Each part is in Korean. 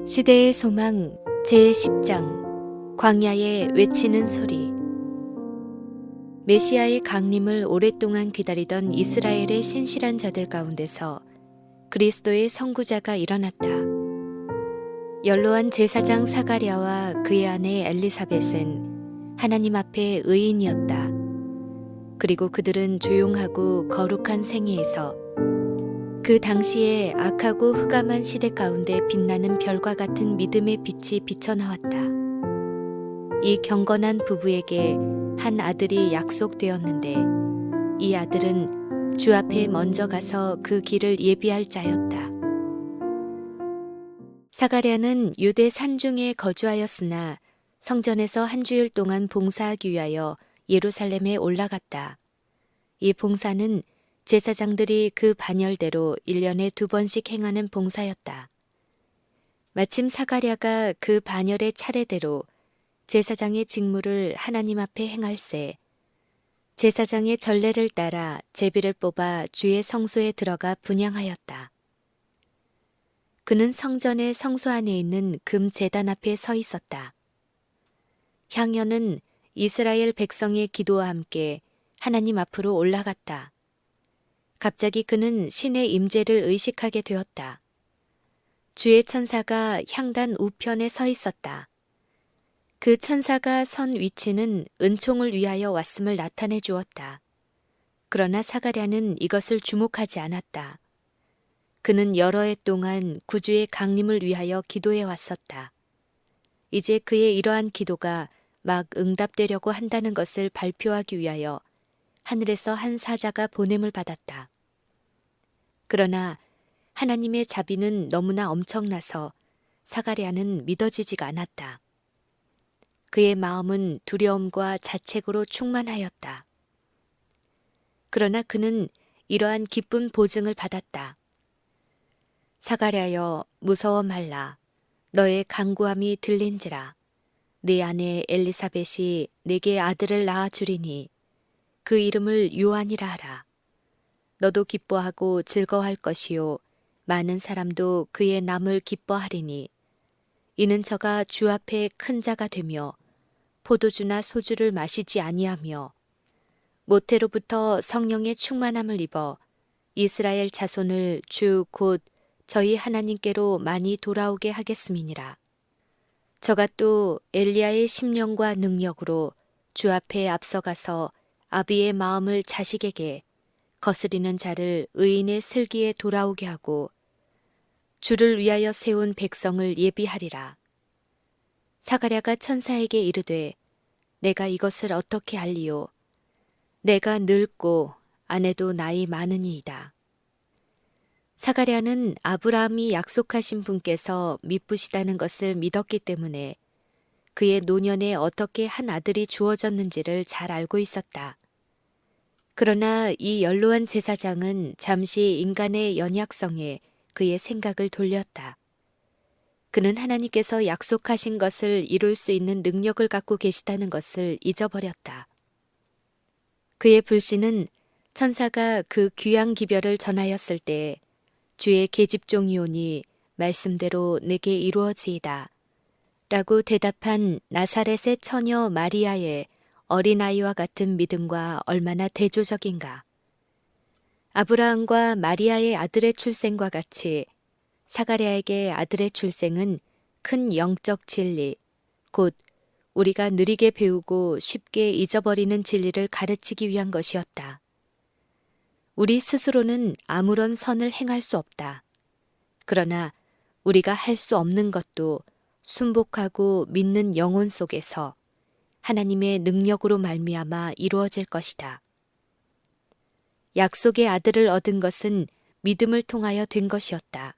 시대의 소망 제10장 광야에 외치는 소리. 메시아의 강림을 오랫동안 기다리던 이스라엘의 신실한 자들 가운데서 그리스도의 선구자가 일어났다. 연로한 제사장 사가랴와 그의 아내 엘리사벳은 하나님 앞에 의인이었다. 그리고 그들은 조용하고 거룩한 생애에서 그 당시에 악하고 흑암한 시대 가운데 빛나는 별과 같은 믿음의 빛이 비쳐나왔다. 이 경건한 부부에게 한 아들이 약속되었는데 이 아들은 주 앞에 먼저 가서 그 길을 예비할 자였다. 사가랴는 유대 산중에 거주하였으나 성전에서 한 주일 동안 봉사하기 위하여 예루살렘에 올라갔다. 이 봉사는 제사장들이 그 반열대로 1년에 2번씩 행하는 봉사였다. 마침 사가랴가 그 반열의 차례대로 제사장의 직무를 하나님 앞에 행할세 제사장의 전례를 따라 제비를 뽑아 주의 성소에 들어가 분향하였다. 그는 성전의 성소 안에 있는 금 제단 앞에 서 있었다. 향연은 이스라엘 백성의 기도와 함께 하나님 앞으로 올라갔다. 갑자기 그는 신의 임재를 의식하게 되었다. 주의 천사가 향단 우편에 서 있었다. 그 천사가 선 위치는 은총을 위하여 왔음을 나타내 주었다. 그러나 사가랴는 이것을 주목하지 않았다. 그는 여러 해 동안 구주의 강림을 위하여 기도해 왔었다. 이제 그의 이러한 기도가 막 응답되려고 한다는 것을 발표하기 위하여 하늘에서 한 사자가 보냄을 받았다. 그러나 하나님의 자비는 너무나 엄청나서 사가랴는 믿어지지가 않았다. 그의 마음은 두려움과 자책으로 충만하였다. 그러나 그는 이러한 기쁜 보증을 받았다. 사가랴여 무서워 말라. 너의 간구함이 들린지라. 네 아내 엘리사벳이 네게 아들을 낳아 주리니 그 이름을 요한이라 하라. 너도 기뻐하고 즐거워할 것이요 많은 사람도 그의 남을 기뻐하리니 이는 저가 주 앞에 큰 자가 되며 포도주나 소주를 마시지 아니하며 모태로부터 성령의 충만함을 입어 이스라엘 자손을 주 곧 저희 하나님께로 많이 돌아오게 하겠음이니라. 저가 또 엘리야의 심령과 능력으로 주 앞에 앞서가서 아비의 마음을 자식에게 거스리는 자를 의인의 슬기에 돌아오게 하고 주를 위하여 세운 백성을 예비하리라. 사가랴가 천사에게 이르되 내가 이것을 어떻게 알리요? 내가 늙고 아내도 나이 많으니이다. 사가랴는 아브라함이 약속하신 분께서 미쁘시다는 것을 믿었기 때문에 그의 노년에 어떻게 한 아들이 주어졌는지를 잘 알고 있었다. 그러나 이 연로한 제사장은 잠시 인간의 연약성에 그의 생각을 돌렸다. 그는 하나님께서 약속하신 것을 이룰 수 있는 능력을 갖고 계시다는 것을 잊어버렸다. 그의 불신은 천사가 그 귀한 기별을 전하였을 때 주의 계집종이 오니 말씀대로 내게 이루어지이다 라고 대답한 나사렛의 처녀 마리아의 어린아이와 같은 믿음과 얼마나 대조적인가. 아브라함과 마리아의 아들의 출생과 같이 사가랴에게 아들의 출생은 큰 영적 진리, 곧 우리가 느리게 배우고 쉽게 잊어버리는 진리를 가르치기 위한 것이었다. 우리 스스로는 아무런 선을 행할 수 없다. 그러나 우리가 할 수 없는 것도 순복하고 믿는 영혼 속에서 하나님의 능력으로 말미암아 이루어질 것이다. 약속의 아들을 얻은 것은 믿음을 통하여 된 것이었다.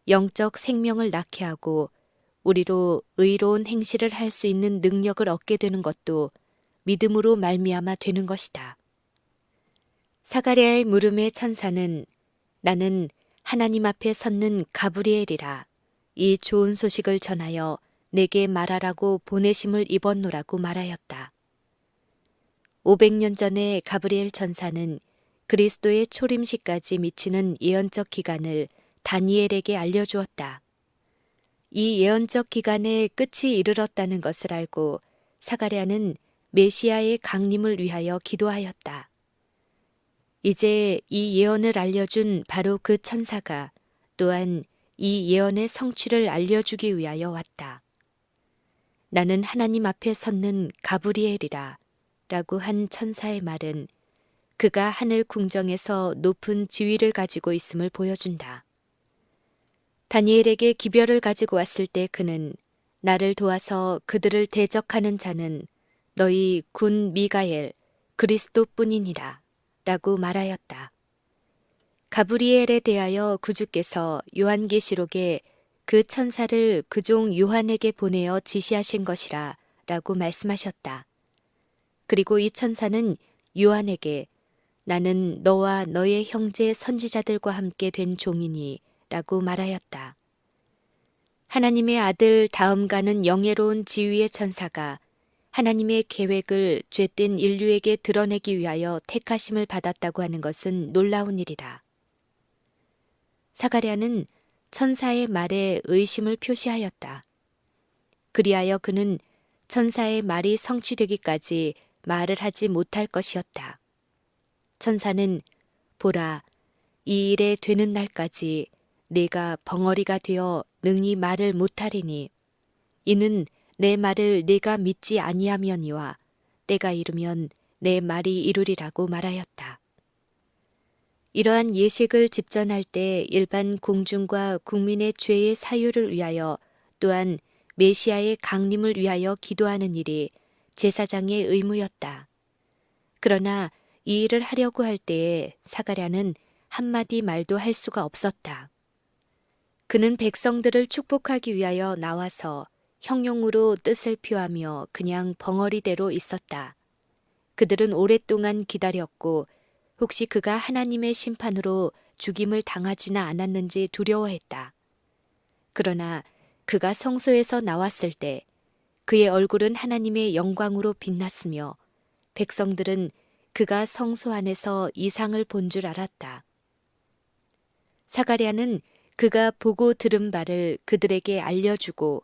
영적 생명을 낳게 하고 우리로 의로운 행실을 할 수 있는 능력을 얻게 되는 것도 믿음으로 말미암아 되는 것이다. 사가랴의 물음의 천사는 나는 하나님 앞에 섰는 가브리엘이라 이 좋은 소식을 전하여 내게 말하라고 보내심을 입었노라고 말하였다. 500년 전에 가브리엘 천사는 그리스도의 초림시까지 미치는 예언적 기간을 다니엘에게 알려주었다. 이 예언적 기간의 끝이 이르렀다는 것을 알고 사가랴는 메시아의 강림을 위하여 기도하였다. 이제 이 예언을 알려준 바로 그 천사가 또한 이 예언의 성취를 알려주기 위하여 왔다. 나는 하나님 앞에 섰는 가브리엘이라 라고 한 천사의 말은 그가 하늘 궁정에서 높은 지위를 가지고 있음을 보여준다. 다니엘에게 기별을 가지고 왔을 때 그는 나를 도와서 그들을 대적하는 자는 너희 군 미가엘 그리스도뿐이니라 라고 말하였다. 가브리엘에 대하여 구주께서 요한계시록에 그 천사를 그종 요한에게 보내어 지시하신 것이라 라고 말씀하셨다. 그리고 이 천사는 요한에게 나는 너와 너의 형제 선지자들과 함께 된 종이니 라고 말하였다. 하나님의 아들 다음가는 영예로운 지위의 천사가 하나님의 계획을 죄된 인류에게 드러내기 위하여 택하심을 받았다고 하는 것은 놀라운 일이다. 사가랴는 천사의 말에 의심을 표시하였다. 그리하여 그는 천사의 말이 성취되기까지 말을 하지 못할 것이었다. 천사는 보라, 이 일에 되는 날까지 내가 벙어리가 되어 능히 말을 못하리니 이는 내 말을 내가 믿지 아니하며니와 때가 이르면 내 말이 이루리라고 말하였다. 이러한 예식을 집전할 때 일반 공중과 국민의 죄의 사유를 위하여 또한 메시아의 강림을 위하여 기도하는 일이 제사장의 의무였다. 그러나 이 일을 하려고 할 때에 사가랴는 한마디 말도 할 수가 없었다. 그는 백성들을 축복하기 위하여 나와서 형용으로 뜻을 표하며 그냥 벙어리대로 있었다. 그들은 오랫동안 기다렸고 혹시 그가 하나님의 심판으로 죽임을 당하지나 않았는지 두려워했다. 그러나 그가 성소에서 나왔을 때 그의 얼굴은 하나님의 영광으로 빛났으며 백성들은 그가 성소 안에서 이상을 본 줄 알았다. 사가랴는 그가 보고 들은 바를 그들에게 알려주고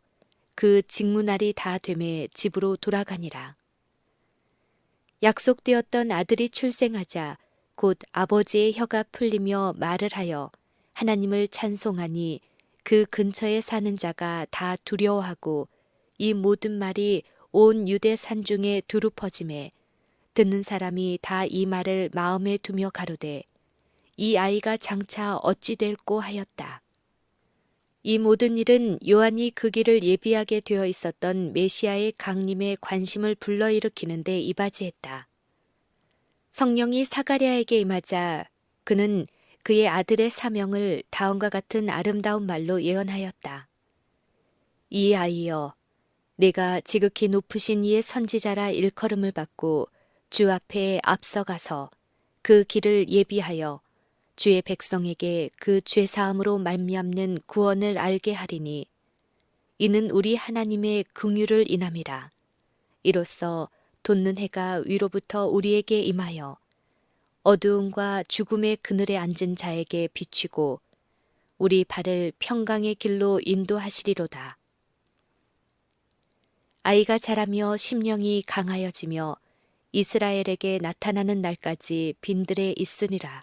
그 직무날이 다 되매 집으로 돌아가니라. 약속되었던 아들이 출생하자 곧 아버지의 혀가 풀리며 말을 하여 하나님을 찬송하니 그 근처에 사는 자가 다 두려워하고 이 모든 말이 온 유대 산중에 두루 퍼짐에 듣는 사람이 다 이 말을 마음에 두며 가로되 이 아이가 장차 어찌 될꼬 하였다. 이 모든 일은 요한이 그 길을 예비하게 되어 있었던 메시아의 강림에 관심을 불러일으키는 데 이바지했다. 성령이 사가랴에게 임하자 그는 그의 아들의 사명을 다음과 같은 아름다운 말로 예언하였다. 이 아이여, 내가 지극히 높으신 이의 선지자라 일컬음을 받고 주 앞에 앞서가서 그 길을 예비하여 주의 백성에게 그 죄사함으로 말미암는 구원을 알게 하리니 이는 우리 하나님의 긍휼을 인함이라. 이로써 돋는 해가 위로부터 우리에게 임하여 어두움과 죽음의 그늘에 앉은 자에게 비추고 우리 발을 평강의 길로 인도하시리로다. 아이가 자라며 심령이 강하여지며 이스라엘에게 나타나는 날까지 빈들에 있으니라.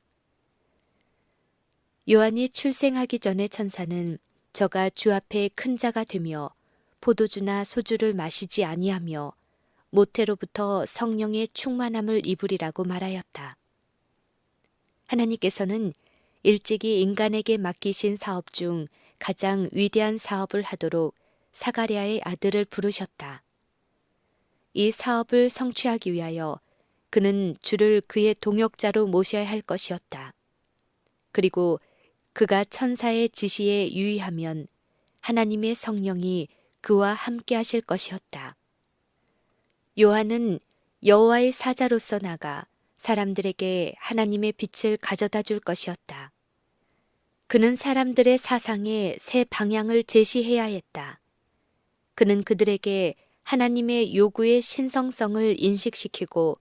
요한이 출생하기 전에 천사는 저가 주 앞에 큰 자가 되며 포도주나 소주를 마시지 아니하며 모태로부터 성령의 충만함을 입으리라고 말하였다. 하나님께서는 일찍이 인간에게 맡기신 사업 중 가장 위대한 사업을 하도록 사가랴의 아들을 부르셨다. 이 사업을 성취하기 위하여 그는 주를 그의 동역자로 모셔야 할 것이었다. 그리고 그가 천사의 지시에 유의하면 하나님의 성령이 그와 함께 하실 것이었다. 요한은 여호와의 사자로서 나가 사람들에게 하나님의 빛을 가져다 줄 것이었다. 그는 사람들의 사상에 새 방향을 제시해야 했다. 그는 그들에게 하나님의 요구의 신성성을 인식시키고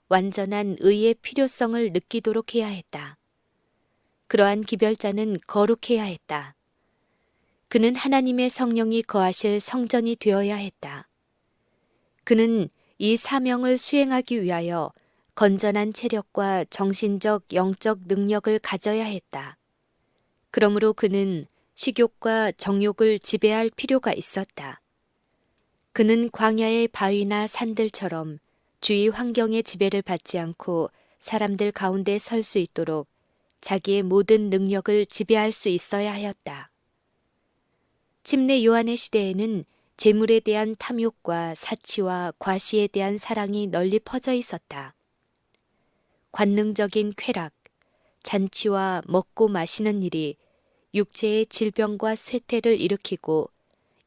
완전한 의의 필요성을 느끼도록 해야 했다. 그러한 기별자는 거룩해야 했다. 그는 하나님의 성령이 거하실 성전이 되어야 했다. 그는 이 사명을 수행하기 위하여 건전한 체력과 정신적, 영적 능력을 가져야 했다. 그러므로 그는 식욕과 정욕을 지배할 필요가 있었다. 그는 광야의 바위나 산들처럼 주위 환경의 지배를 받지 않고 사람들 가운데 설 수 있도록 자기의 모든 능력을 지배할 수 있어야 하였다. 침례 요한의 시대에는 재물에 대한 탐욕과 사치와 과시에 대한 사랑이 널리 퍼져 있었다. 관능적인 쾌락, 잔치와 먹고 마시는 일이 육체의 질병과 쇠퇴를 일으키고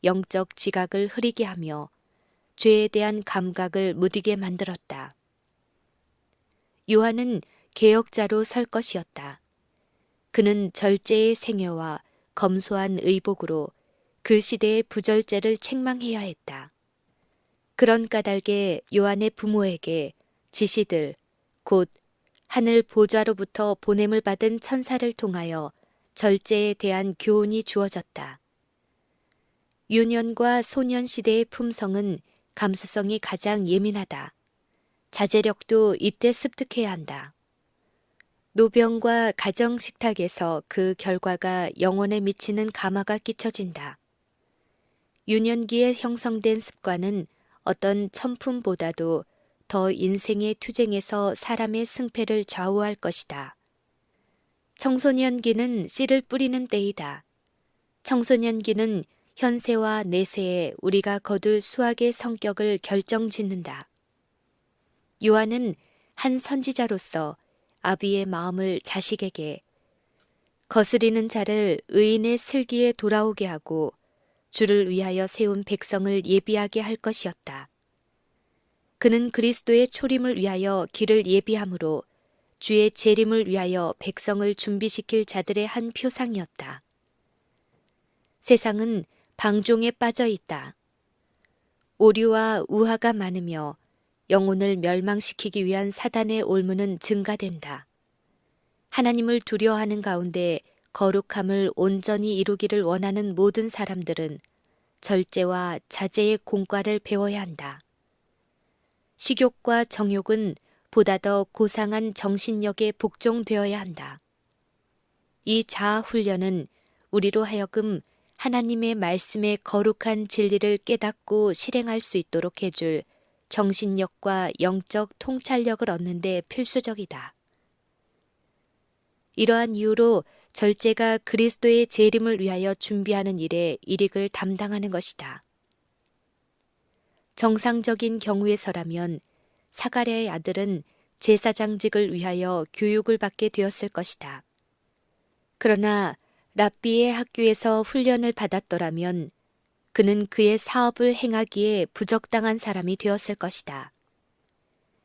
영적 지각을 흐리게 하며 죄에 대한 감각을 무디게 만들었다. 요한은 개혁자로 설 것이었다. 그는 절제의 생애와 검소한 의복으로 그 시대의 부절제를 책망해야 했다. 그런 까닭에 요한의 부모에게 지시들, 곧 하늘 보좌로부터 보냄을 받은 천사를 통하여 절제에 대한 교훈이 주어졌다. 유년과 소년 시대의 품성은 감수성이 가장 예민하다. 자제력도 이때 습득해야 한다. 노병과 가정식탁에서 그 결과가 영혼에 미치는 감화가 끼쳐진다. 유년기에 형성된 습관은 어떤 천품보다도 더 인생의 투쟁에서 사람의 승패를 좌우할 것이다. 청소년기는 씨를 뿌리는 때이다. 청소년기는 현세와 내세에 우리가 거둘 수학의 성격을 결정짓는다. 요한은 한 선지자로서 아비의 마음을 자식에게 거스리는 자를 의인의 슬기에 돌아오게 하고 주를 위하여 세운 백성을 예비하게 할 것이었다. 그는 그리스도의 초림을 위하여 길을 예비함으로 주의 재림을 위하여 백성을 준비시킬 자들의 한 표상이었다. 세상은 방종에 빠져 있다. 오류와 우화가 많으며 영혼을 멸망시키기 위한 사단의 올무는 증가된다. 하나님을 두려워하는 가운데 거룩함을 온전히 이루기를 원하는 모든 사람들은 절제와 자제의 공과를 배워야 한다. 식욕과 정욕은 보다 더 고상한 정신력에 복종되어야 한다. 이 자아 훈련은 우리로 하여금 하나님의 말씀의 거룩한 진리를 깨닫고 실행할 수 있도록 해줄 정신력과 영적 통찰력을 얻는 데 필수적이다. 이러한 이유로 절제가 그리스도의 재림을 위하여 준비하는 일에 일익을 담당하는 것이다. 정상적인 경우에서라면 사가랴의 아들은 제사장직을 위하여 교육을 받게 되었을 것이다. 그러나 랍비의 학교에서 훈련을 받았더라면 그는 그의 사업을 행하기에 부적당한 사람이 되었을 것이다.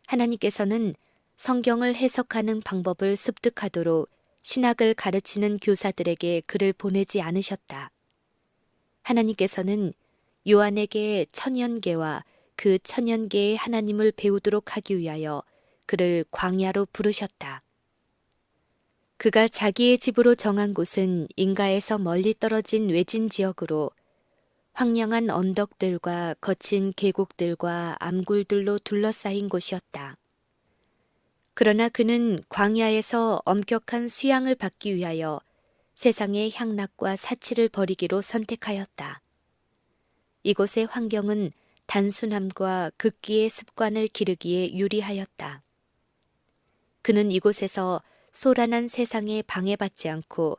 하나님께서는 성경을 해석하는 방법을 습득하도록 신학을 가르치는 교사들에게 그를 보내지 않으셨다. 하나님께서는 요한에게 천연계와 그 천연계의 하나님을 배우도록 하기 위하여 그를 광야로 부르셨다. 그가 자기의 집으로 정한 곳은 인가에서 멀리 떨어진 외진 지역으로 황량한 언덕들과 거친 계곡들과 암굴들로 둘러싸인 곳이었다. 그러나 그는 광야에서 엄격한 수양을 받기 위하여 세상의 향락과 사치를 버리기로 선택하였다. 이곳의 환경은 단순함과 극기의 습관을 기르기에 유리하였다. 그는 이곳에서 소란한 세상에 방해받지 않고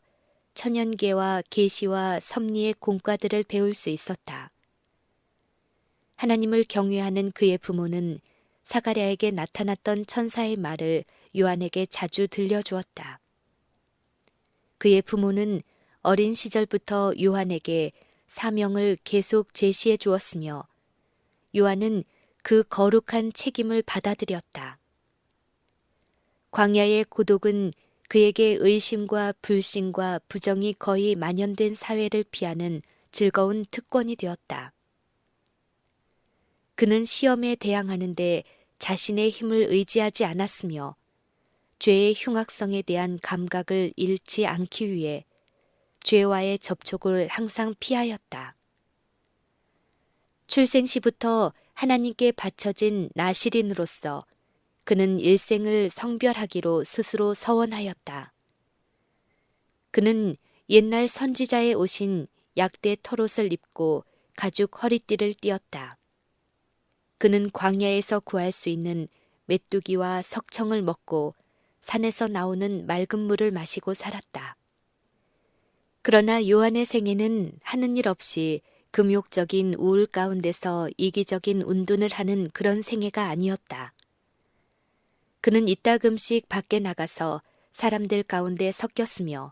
천연계와 계시와 섭리의 공과들을 배울 수 있었다. 하나님을 경외하는 그의 부모는 사가랴에게 나타났던 천사의 말을 요한에게 자주 들려주었다. 그의 부모는 어린 시절부터 요한에게 사명을 계속 제시해 주었으며 요한은 그 거룩한 책임을 받아들였다. 광야의 고독은 그에게 의심과 불신과 부정이 거의 만연된 사회를 피하는 즐거운 특권이 되었다. 그는 시험에 대항하는데 자신의 힘을 의지하지 않았으며 죄의 흉악성에 대한 감각을 잃지 않기 위해 죄와의 접촉을 항상 피하였다. 출생 시부터 하나님께 바쳐진 나실인으로서 그는 일생을 성별하기로 스스로 서원하였다. 그는 옛날 선지자의 옷인 약대 털옷을 입고 가죽 허리띠를 띠었다. 그는 광야에서 구할 수 있는 메뚜기와 석청을 먹고 산에서 나오는 맑은 물을 마시고 살았다. 그러나 요한의 생애는 하는 일 없이 금욕적인 우울 가운데서 이기적인 운둔을 하는 그런 생애가 아니었다. 그는 이따금씩 밖에 나가서 사람들 가운데 섞였으며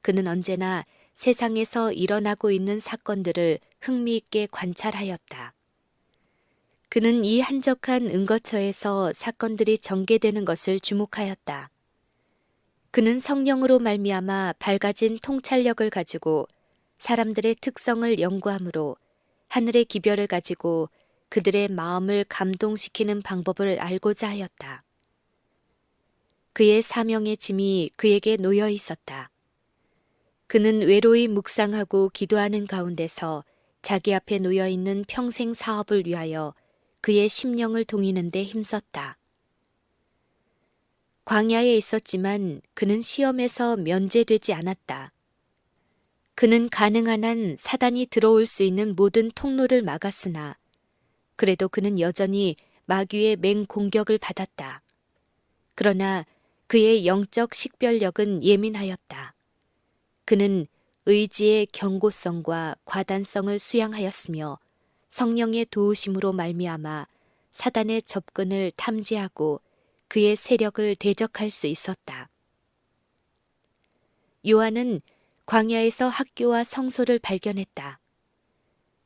그는 언제나 세상에서 일어나고 있는 사건들을 흥미있게 관찰하였다. 그는 이 한적한 은거처에서 사건들이 전개되는 것을 주목하였다. 그는 성령으로 말미암아 밝아진 통찰력을 가지고 사람들의 특성을 연구함으로 하늘의 기별을 가지고 그들의 마음을 감동시키는 방법을 알고자 하였다. 그의 사명의 짐이 그에게 놓여 있었다. 그는 외로이 묵상하고 기도하는 가운데서 자기 앞에 놓여 있는 평생 사업을 위하여 그의 심령을 동이는 데 힘썼다. 광야에 있었지만 그는 시험에서 면제되지 않았다. 그는 가능한 한 사단이 들어올 수 있는 모든 통로를 막았으나 그래도 그는 여전히 마귀의 맹공격을 받았다. 그러나 그의 영적 식별력은 예민하였다. 그는 의지의 견고성과 과단성을 수양하였으며 성령의 도우심으로 말미암아 사단의 접근을 탐지하고 그의 세력을 대적할 수 있었다. 요한은 광야에서 학교와 성소를 발견했다.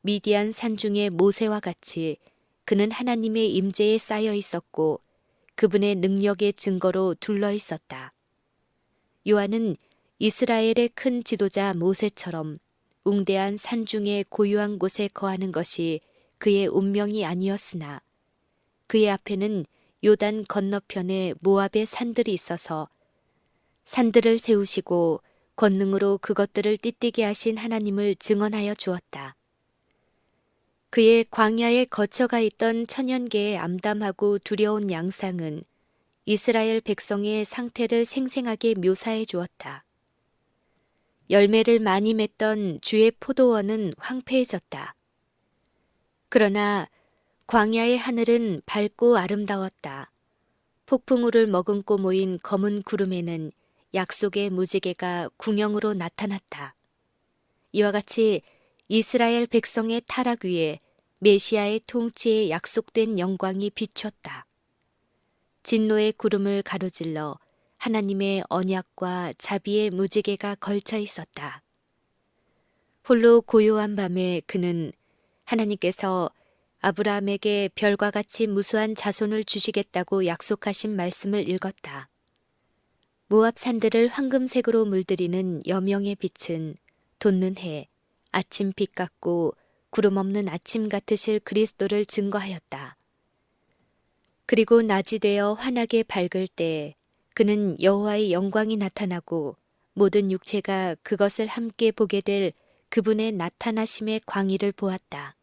미디안 산중의 모세와 같이 그는 하나님의 임재에 쌓여 있었고 그분의 능력의 증거로 둘러 있었다. 요한은 이스라엘의 큰 지도자 모세처럼 웅대한 산중의 고요한 곳에 거하는 것이 그의 운명이 아니었으나 그의 앞에는 요단 건너편에 모압의 산들이 있어서 산들을 세우시고 권능으로 그것들을 띠띠게 하신 하나님을 증언하여 주었다. 그의 광야에 거쳐가 있던 천연계의 암담하고 두려운 양상은 이스라엘 백성의 상태를 생생하게 묘사해 주었다. 열매를 많이 맺던 주의 포도원은 황폐해졌다. 그러나 광야의 하늘은 밝고 아름다웠다. 폭풍우를 머금고 모인 검은 구름에는 약속의 무지개가 궁형으로 나타났다. 이와 같이 이스라엘 백성의 타락 위에 메시아의 통치에 약속된 영광이 비췄다. 진노의 구름을 가로질러 하나님의 언약과 자비의 무지개가 걸쳐 있었다. 홀로 고요한 밤에 그는 하나님께서 아브라함에게 별과 같이 무수한 자손을 주시겠다고 약속하신 말씀을 읽었다. 모압 산들을 황금색으로 물들이는 여명의 빛은 돋는 해, 아침빛 같고 구름 없는 아침 같으실 그리스도를 증거하였다. 그리고 낮이 되어 환하게 밝을 때 그는 여호와의 영광이 나타나고 모든 육체가 그것을 함께 보게 될 그분의 나타나심의 광의를 보았다.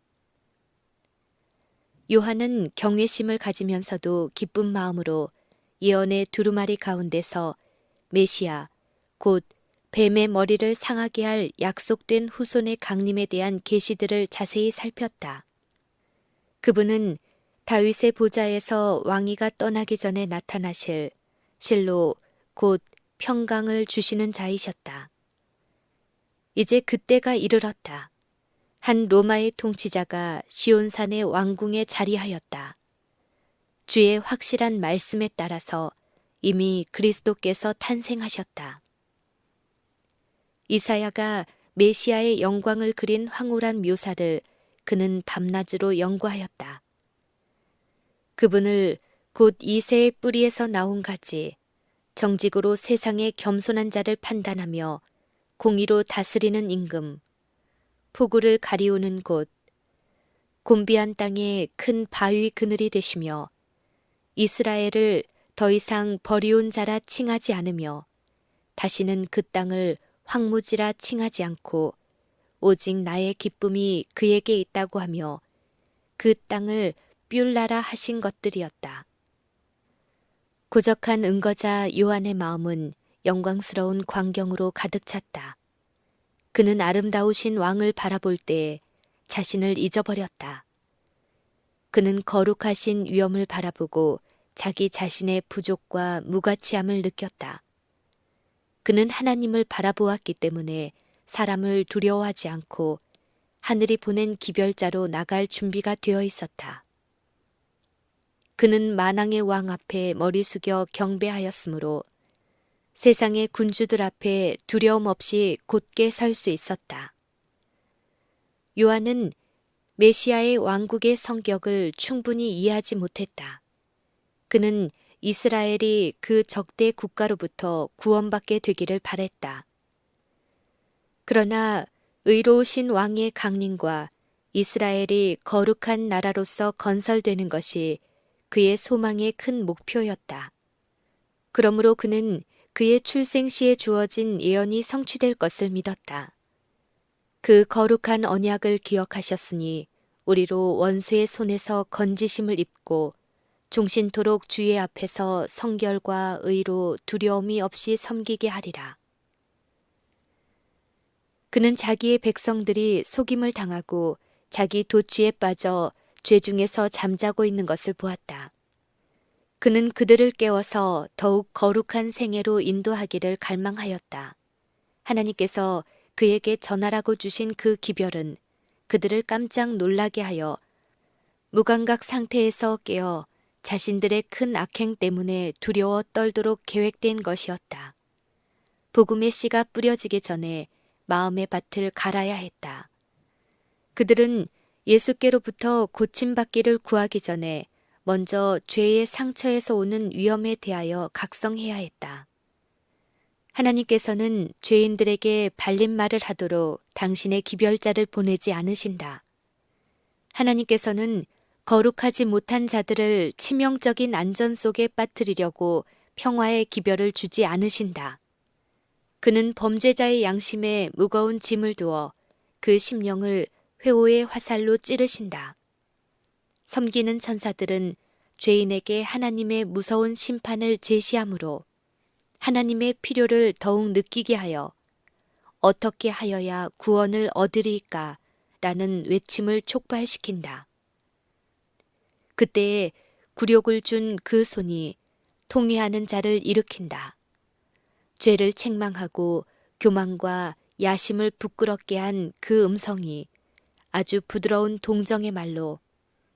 요한은 경외심을 가지면서도 기쁜 마음으로 예언의 두루마리 가운데서 메시아, 곧 뱀의 머리를 상하게 할 약속된 후손의 강림에 대한 계시들을 자세히 살폈다. 그분은 다윗의 보좌에서 왕위가 떠나기 전에 나타나실 실로 곧 평강을 주시는 자이셨다. 이제 그때가 이르렀다. 한 로마의 통치자가 시온산의 왕궁에 자리하였다. 주의 확실한 말씀에 따라서 이미 그리스도께서 탄생하셨다. 이사야가 메시아의 영광을 그린 황홀한 묘사를 그는 밤낮으로 연구하였다. 그분을 곧 이새의 뿌리에서 나온 가지, 정직으로 세상의 겸손한 자를 판단하며 공의로 다스리는 임금, 폭우를 가리우는 곳, 곤비한 땅에 큰 바위 그늘이 되시며 이스라엘을 더 이상 버리운 자라 칭하지 않으며 다시는 그 땅을 황무지라 칭하지 않고 오직 나의 기쁨이 그에게 있다고 하며 그 땅을 뷸라라 하신 것들이었다. 고적한 은거자 요한의 마음은 영광스러운 광경으로 가득 찼다. 그는 아름다우신 왕을 바라볼 때 자신을 잊어버렸다. 그는 거룩하신 위엄을 바라보고 자기 자신의 부족과 무가치함을 느꼈다. 그는 하나님을 바라보았기 때문에 사람을 두려워하지 않고 하늘이 보낸 기별자로 나갈 준비가 되어 있었다. 그는 만왕의 왕 앞에 머리 숙여 경배하였으므로 세상의 군주들 앞에 두려움 없이 곧게 설 수 있었다. 요한은 메시아의 왕국의 성격을 충분히 이해하지 못했다. 그는 이스라엘이 그 적대 국가로부터 구원받게 되기를 바랬다. 그러나 의로우신 왕의 강림과 이스라엘이 거룩한 나라로서 건설되는 것이 그의 소망의 큰 목표였다. 그러므로 그는 그의 출생 시에 주어진 예언이 성취될 것을 믿었다. 그 거룩한 언약을 기억하셨으니 우리로 원수의 손에서 건지심을 입고 종신토록 주의 앞에서 성결과 의로 두려움이 없이 섬기게 하리라. 그는 자기의 백성들이 속임을 당하고 자기 도취에 빠져 죄 중에서 잠자고 있는 것을 보았다. 그는 그들을 깨워서 더욱 거룩한 생애로 인도하기를 갈망하였다. 하나님께서 그에게 전하라고 주신 그 기별은 그들을 깜짝 놀라게 하여 무감각 상태에서 깨어 자신들의 큰 악행 때문에 두려워 떨도록 계획된 것이었다. 복음의 씨가 뿌려지기 전에 마음의 밭을 갈아야 했다. 그들은 예수께로부터 고침받기를 구하기 전에 먼저 죄의 상처에서 오는 위험에 대하여 각성해야 했다. 하나님께서는 죄인들에게 발림말을 하도록 당신의 기별자를 보내지 않으신다. 하나님께서는 거룩하지 못한 자들을 치명적인 안전 속에 빠뜨리려고 평화의 기별을 주지 않으신다. 그는 범죄자의 양심에 무거운 짐을 두어 그 심령을 회오의 화살로 찌르신다. 섬기는 천사들은 죄인에게 하나님의 무서운 심판을 제시하므로 하나님의 필요를 더욱 느끼게 하여 어떻게 하여야 구원을 얻으리까? 라는 외침을 촉발시킨다. 그때에 굴욕을 준 그 손이 통회하는 자를 일으킨다. 죄를 책망하고 교만과 야심을 부끄럽게 한 그 음성이 아주 부드러운 동정의 말로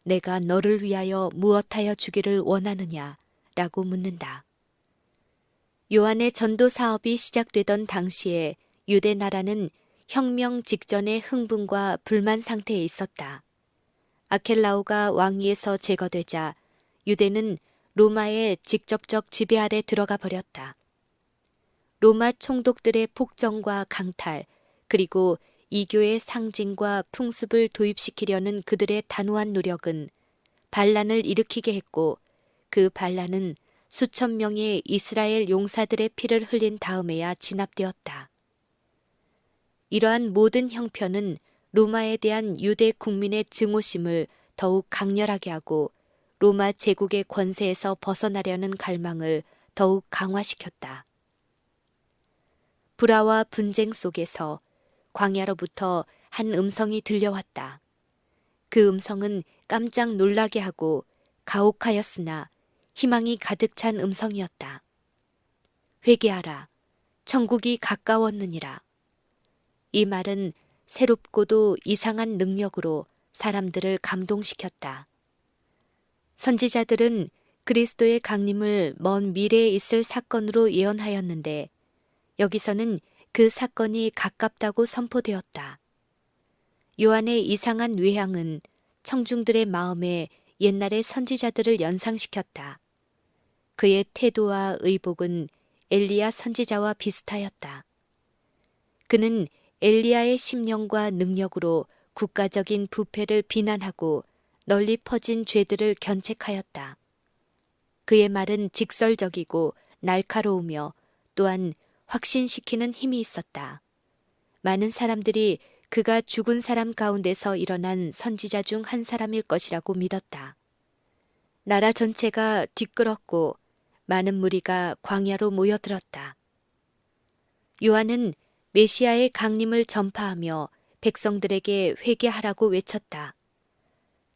내가 너를 위하여 무엇하여 주기를 원하느냐 라고 묻는다. 요한의 전도 사업이 시작되던 당시에 유대 나라는 혁명 직전의 흥분과 불만 상태에 있었다. 아켈라오가 왕위에서 제거되자 유대는 로마의 직접적 지배 아래 들어가 버렸다. 로마 총독들의 폭정과 강탈, 그리고 이교의 상징과 풍습을 도입시키려는 그들의 단호한 노력은 반란을 일으키게 했고 그 반란은 수천 명의 이스라엘 용사들의 피를 흘린 다음에야 진압되었다. 이러한 모든 형편은 로마에 대한 유대 국민의 증오심을 더욱 강렬하게 하고 로마 제국의 권세에서 벗어나려는 갈망을 더욱 강화시켰다. 불화와 분쟁 속에서 광야로부터 한 음성이 들려왔다. 그 음성은 깜짝 놀라게 하고 가혹하였으나 희망이 가득 찬 음성이었다. 회개하라. 천국이 가까웠느니라. 이 말은 새롭고도 이상한 능력으로 사람들을 감동시켰다. 선지자들은 그리스도의 강림을 먼 미래에 있을 사건으로 예언하였는데 여기서는 그 사건이 가깝다고 선포되었다. 요한의 이상한 외향은 청중들의 마음에 옛날의 선지자들을 연상시켰다. 그의 태도와 의복은 엘리야 선지자와 비슷하였다. 그는 엘리야의 심령과 능력으로 국가적인 부패를 비난하고 널리 퍼진 죄들을 견책하였다. 그의 말은 직설적이고 날카로우며 또한 확신시키는 힘이 있었다. 많은 사람들이 그가 죽은 사람 가운데서 일어난 선지자 중 한 사람일 것이라고 믿었다. 나라 전체가 뒤끓었고 많은 무리가 광야로 모여들었다. 요한은 메시아의 강림을 전파하며 백성들에게 회개하라고 외쳤다.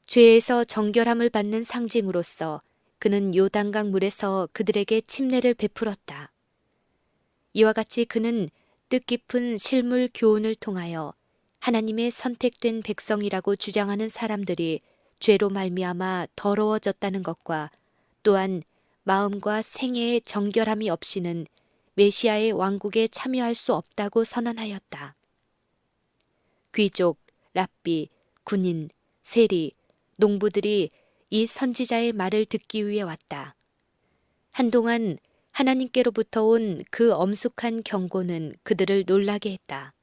죄에서 정결함을 받는 상징으로서 그는 요단강 물에서 그들에게 침례를 베풀었다. 이와 같이 그는 뜻깊은 실물 교훈을 통하여 하나님의 선택된 백성이라고 주장하는 사람들이 죄로 말미암아 더러워졌다는 것과 또한 마음과 생애의 정결함이 없이는 메시아의 왕국에 참여할 수 없다고 선언하였다. 귀족, 랍비, 군인, 세리, 농부들이 이 선지자의 말을 듣기 위해 왔다. 한동안 하나님께로부터 온 그 엄숙한 경고는 그들을 놀라게 했다.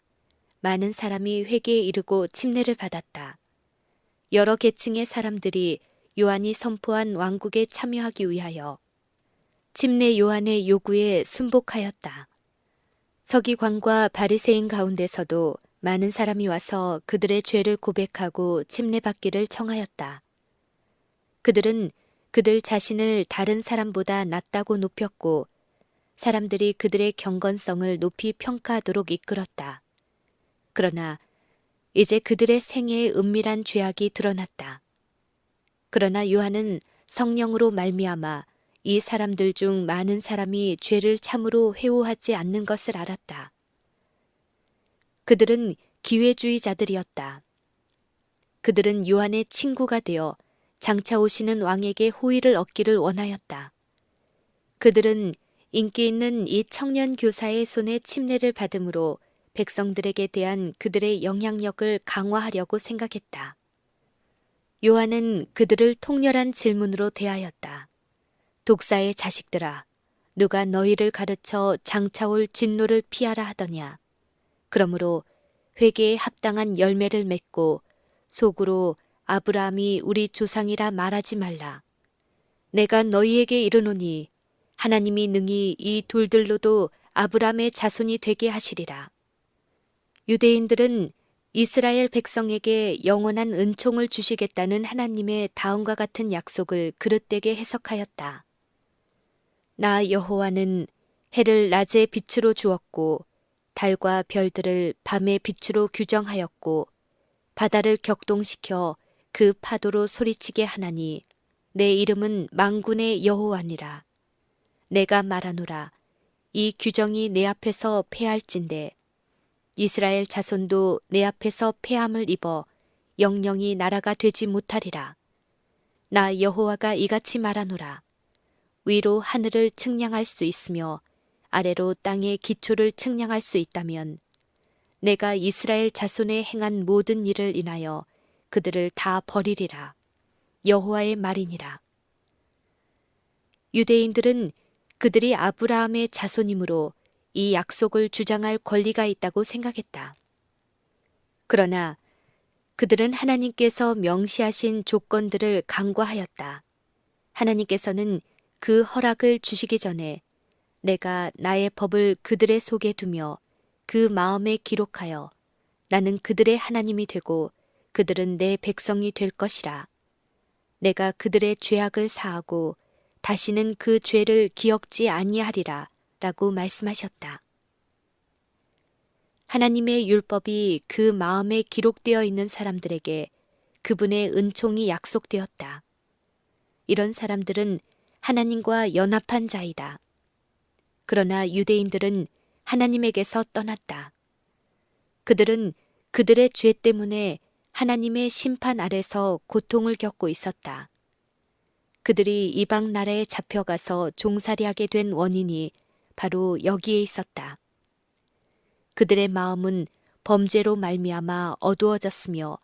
많은 사람이 회개에 이르고 침례를 받았다. 여러 계층의 사람들이 요한이 선포한 왕국에 참여하기 위하여 침례 요한의 요구에 순복하였다. 서기관과 바리새인 가운데서도 많은 사람이 와서 그들의 죄를 고백하고 침례받기를 청하였다. 그들은 그들 자신을 다른 사람보다 낫다고 높였고 사람들이 그들의 경건성을 높이 평가하도록 이끌었다. 그러나 이제 그들의 생애에 은밀한 죄악이 드러났다. 그러나 요한은 성령으로 말미암아 이 사람들 중 많은 사람이 죄를 참으로 회오하지 않는 것을 알았다. 그들은 기회주의자들이었다. 그들은 요한의 친구가 되어 장차 오시는 왕에게 호의를 얻기를 원하였다. 그들은 인기 있는 이 청년 교사의 손에 침례를 받음으로 백성들에게 대한 그들의 영향력을 강화하려고 생각했다. 요한은 그들을 통렬한 질문으로 대하였다. 독사의 자식들아, 누가 너희를 가르쳐 장차 올 진노를 피하라 하더냐. 그러므로 회개에 합당한 열매를 맺고 속으로 아브라함이 우리 조상이라 말하지 말라. 내가 너희에게 이르노니 하나님이 능히 이 돌들로도 아브라함의 자손이 되게 하시리라. 유대인들은 이스라엘 백성에게 영원한 은총을 주시겠다는 하나님의 다음과 같은 약속을 그릇되게 해석하였다. 나 여호와는 해를 낮의 빛으로 주었고 달과 별들을 밤의 빛으로 규정하였고 바다를 격동시켜 그 파도로 소리치게 하나니 내 이름은 만군의 여호와니라. 내가 말하노라. 이 규정이 내 앞에서 패할진대 이스라엘 자손도 내 앞에서 패함을 입어 영영이 나라가 되지 못하리라. 나 여호와가 이같이 말하노라. 위로 하늘을 측량할 수 있으며 아래로 땅의 기초를 측량할 수 있다면 내가 이스라엘 자손에 행한 모든 일을 인하여 그들을 다 버리리라. 여호와의 말이니라. 유대인들은 그들이 아브라함의 자손이므로 이 약속을 주장할 권리가 있다고 생각했다. 그러나 그들은 하나님께서 명시하신 조건들을 간과하였다. 하나님께서는 그 허락을 주시기 전에 내가 나의 법을 그들의 속에 두며 그 마음에 기록하여 나는 그들의 하나님이 되고 그들은 내 백성이 될 것이라. 내가 그들의 죄악을 사하고 다시는 그 죄를 기억지 아니하리라 라고 말씀하셨다. 하나님의 율법이 그 마음에 기록되어 있는 사람들에게 그분의 은총이 약속되었다. 이런 사람들은 하나님과 연합한 자이다. 그러나 유대인들은 하나님에게서 떠났다. 그들은 그들의 죄 때문에 하나님의 심판 아래서 고통을 겪고 있었다. 그들이 이방 나라에 잡혀가서 종살이하게 된 원인이 바로 여기에 있었다. 그들의 마음은 범죄로 말미암아 어두워졌으며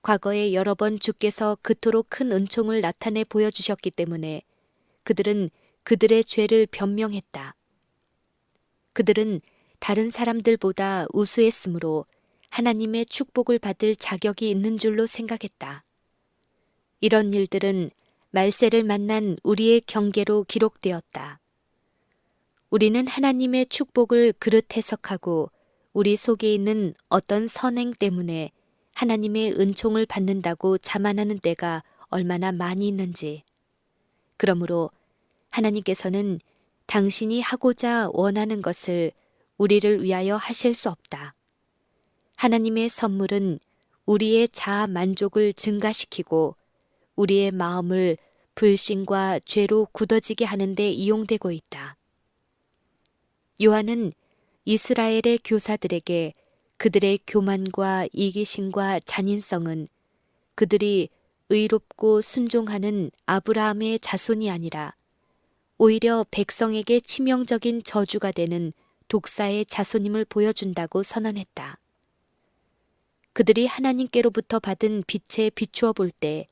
과거에 여러 번 주께서 그토록 큰 은총을 나타내 보여주셨기 때문에 그들은 그들의 죄를 변명했다. 그들은 다른 사람들보다 우수했으므로 하나님의 축복을 받을 자격이 있는 줄로 생각했다. 이런 일들은 말세를 만난 우리의 경계로 기록되었다. 우리는 하나님의 축복을 그릇 해석하고 우리 속에 있는 어떤 선행 때문에 하나님의 은총을 받는다고 자만하는 때가 얼마나 많이 있는지. 그러므로 하나님께서는 당신이 하고자 원하는 것을 우리를 위하여 하실 수 없다. 하나님의 선물은 우리의 자아 만족을 증가시키고 우리의 마음을 불신과 죄로 굳어지게 하는 데 이용되고 있다. 요한은 이스라엘의 교사들에게 그들의 교만과 이기심과 잔인성은 그들이 의롭고 순종하는 아브라함의 자손이 아니라 오히려 백성에게 치명적인 저주가 되는 독사의 자손임을 보여준다고 선언했다. 그들이 하나님께로부터 받은 빛에 비추어 볼 때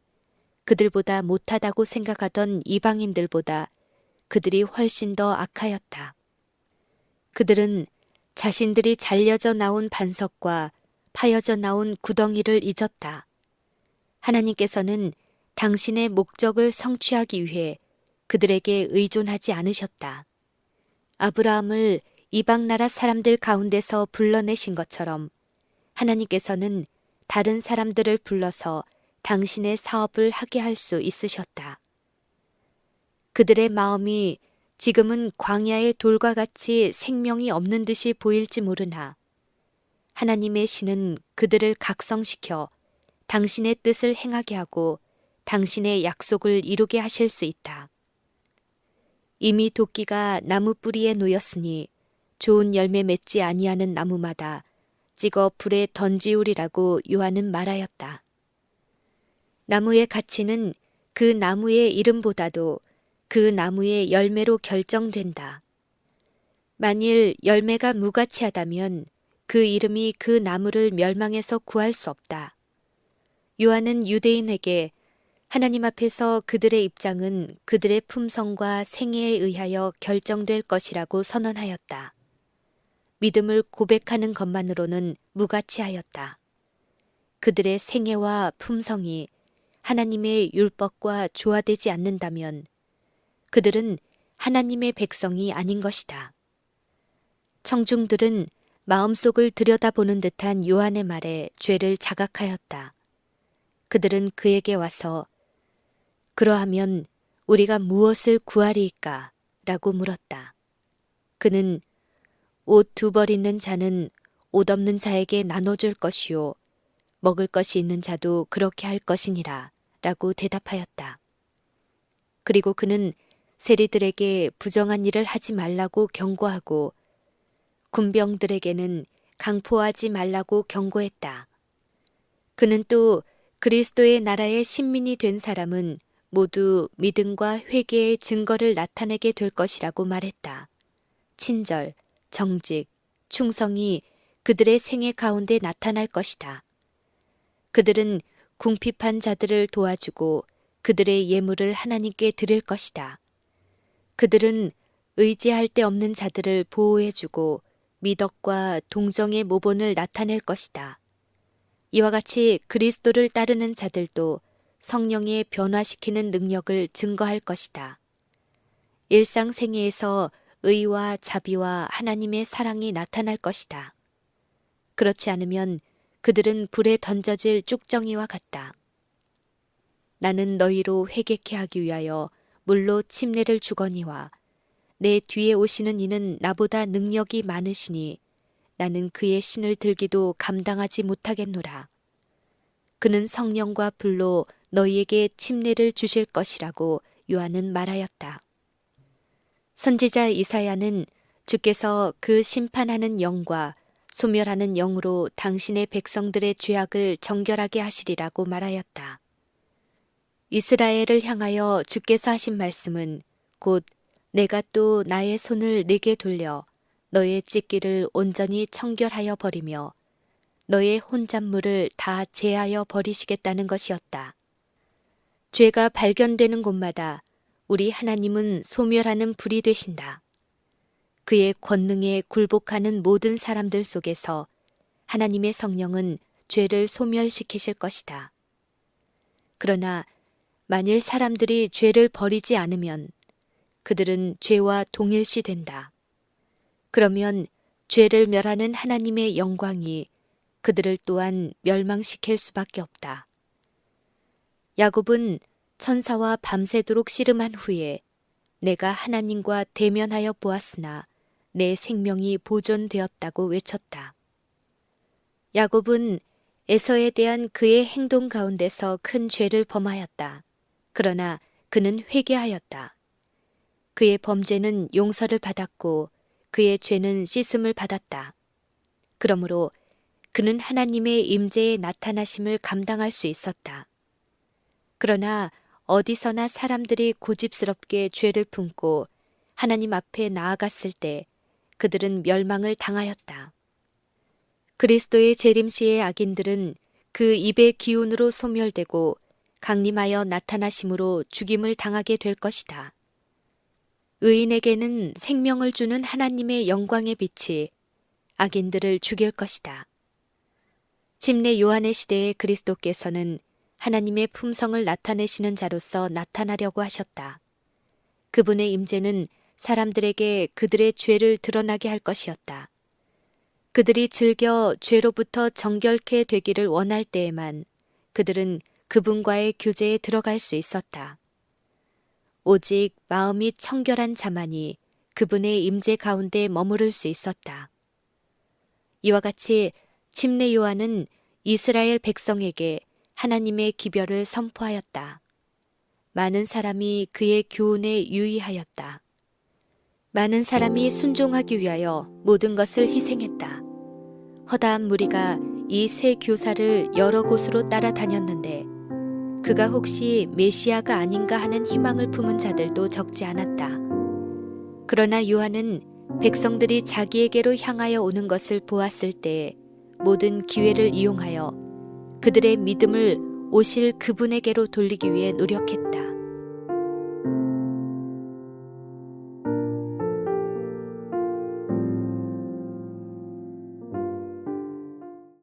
그들보다 못하다고 생각하던 이방인들보다 그들이 훨씬 더 악하였다. 그들은 자신들이 잘려져 나온 반석과 파여져 나온 구덩이를 잊었다. 하나님께서는 당신의 목적을 성취하기 위해 그들에게 의존하지 않으셨다. 아브라함을 이방 나라 사람들 가운데서 불러내신 것처럼 하나님께서는 다른 사람들을 불러서 당신의 사업을 하게 할 수 있으셨다. 그들의 마음이 지금은 광야의 돌과 같이 생명이 없는 듯이 보일지 모르나 하나님의 신은 그들을 각성시켜 당신의 뜻을 행하게 하고 당신의 약속을 이루게 하실 수 있다. 이미 도끼가 나무 뿌리에 놓였으니 좋은 열매 맺지 아니하는 나무마다 찍어 불에 던지우리라고 요한은 말하였다. 나무의 가치는 그 나무의 이름보다도 그 나무의 열매로 결정된다. 만일 열매가 무가치하다면 그 이름이 그 나무를 멸망해서 구할 수 없다. 요한은 유대인에게 하나님 앞에서 그들의 입장은 그들의 품성과 생애에 의하여 결정될 것이라고 선언하였다. 믿음을 고백하는 것만으로는 무가치하였다. 그들의 생애와 품성이 하나님의 율법과 조화되지 않는다면 그들은 하나님의 백성이 아닌 것이다. 청중들은 마음속을 들여다보는 듯한 요한의 말에 죄를 자각하였다. 그들은 그에게 와서 그러하면 우리가 무엇을 구하리이까? 라고 물었다. 그는 옷 2벌 있는 자는 옷 없는 자에게 나눠줄 것이요 먹을 것이 있는 자도 그렇게 할 것이니라 라고 대답하였다. 그리고 그는 세리들에게 부정한 일을 하지 말라고 경고하고 군병들에게는 강포하지 말라고 경고했다. 그는 또 그리스도의 나라의 신민이 된 사람은 모두 믿음과 회개의 증거를 나타내게 될 것이라고 말했다. 친절, 정직, 충성이 그들의 생애 가운데 나타날 것이다. 그들은 궁핍한 자들을 도와주고 그들의 예물을 하나님께 드릴 것이다. 그들은 의지할 데 없는 자들을 보호해주고 미덕과 동정의 모본을 나타낼 것이다. 이와 같이 그리스도를 따르는 자들도 성령의 변화시키는 능력을 증거할 것이다. 일상생애에서 의와 자비와 하나님의 사랑이 나타날 것이다. 그렇지 않으면 그들은 불에 던져질 쭉정이와 같다. 나는 너희로 회개케 하기 위하여 물로 침례를 주거니와 내 뒤에 오시는 이는 나보다 능력이 많으시니 나는 그의 신을 들기도 감당하지 못하겠노라. 그는 성령과 불로 너희에게 침례를 주실 것이라고 요한은 말하였다. 선지자 이사야는 주께서 그 심판하는 영과 소멸하는 영으로 당신의 백성들의 죄악을 정결하게 하시리라고 말하였다. 이스라엘을 향하여 주께서 하신 말씀은 곧 내가 또 나의 손을 네게 돌려 너의 찢기를 온전히 청결하여 버리며 너의 혼잣물을 다 제하여 버리시겠다는 것이었다. 죄가 발견되는 곳마다 우리 하나님은 소멸하는 불이 되신다. 그의 권능에 굴복하는 모든 사람들 속에서 하나님의 성령은 죄를 소멸시키실 것이다. 그러나 만일 사람들이 죄를 버리지 않으면 그들은 죄와 동일시 된다. 그러면 죄를 멸하는 하나님의 영광이 그들을 또한 멸망시킬 수밖에 없다. 야곱은 천사와 밤새도록 씨름한 후에 내가 하나님과 대면하여 보았으나 내 생명이 보존되었다고 외쳤다. 야곱은 에서에 대한 그의 행동 가운데서 큰 죄를 범하였다. 그러나 그는 회개하였다. 그의 범죄는 용서를 받았고 그의 죄는 씻음을 받았다. 그러므로 그는 하나님의 임재의 나타나심을 감당할 수 있었다. 그러나 어디서나 사람들이 고집스럽게 죄를 품고 하나님 앞에 나아갔을 때 그들은 멸망을 당하였다. 그리스도의 재림시의 악인들은 그 입의 기운으로 소멸되고 강림하여 나타나심으로 죽임을 당하게 될 것이다. 의인에게는 생명을 주는 하나님의 영광의 빛이 악인들을 죽일 것이다. 침례 요한의 시대에 그리스도께서는 하나님의 품성을 나타내시는 자로서 나타나려고 하셨다. 그분의 임재는 사람들에게 그들의 죄를 드러나게 할 것이었다. 그들이 즐겨 죄로부터 정결케 되기를 원할 때에만 그들은 그분과의 교제에 들어갈 수 있었다. 오직 마음이 청결한 자만이 그분의 임재 가운데 머무를 수 있었다. 이와 같이 침례 요한은 이스라엘 백성에게 하나님의 기별을 선포하였다. 많은 사람이 그의 교훈에 유의하였다. 많은 사람이 순종하기 위하여 모든 것을 희생했다. 허다한 무리가 이 새 교사를 여러 곳으로 따라다녔는데 그가 혹시 메시아가 아닌가 하는 희망을 품은 자들도 적지 않았다. 그러나 요한은 백성들이 자기에게로 향하여 오는 것을 보았을 때 모든 기회를 이용하여 그들의 믿음을 오실 그분에게로 돌리기 위해 노력했다.